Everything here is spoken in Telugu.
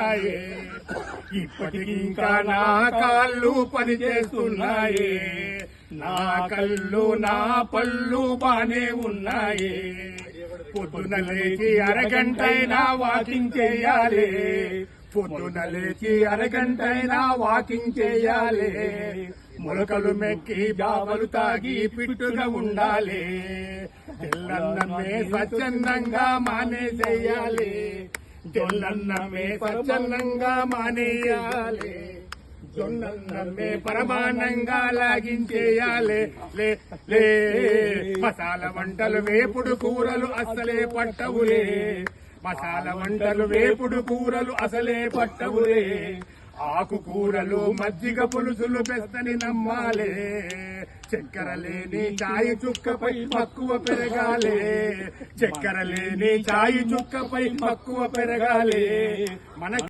చేస్తున్నాయే, ఇప్పటికి ఇంకా నా కాళ్ళు పని చేస్తున్నాయే, నా కళ్ళు నా పళ్ళు బానే ఉన్నాయే. పొద్దున లేచి అరగంటైనా వాకింగ్ చేయాలి, పొద్దున లేచి అరగంటైనా వాకింగ్ చేయాలి. మొలకలు మెక్కి బావలు తాగి పిట్టుగా ఉండాలి, తెల్లన్నమే స్వచ్ఛందంగా మానేసేయాలి, తెల్లన్నమే స్వచ్ఛందంగా మానేయాలి, జొన్నన్నమే పరమానంగా లాగించేయాలి. లే లే మసాల వంటలు వేపుడు కూరలు అసలే పట్టవులే, మసాల వంటలు వేపుడు కూరలు అసలే పట్టవులే. ఆకుకూరలు మజ్జిగ పులుసులు పెస్తని నమ్మాలే, చక్కెర లేని చాయి చుక్కపై మక్కువ పెరగాలే, చక్కెర లేని చాయి చుక్కపై మక్కువ పెరగాలే. మన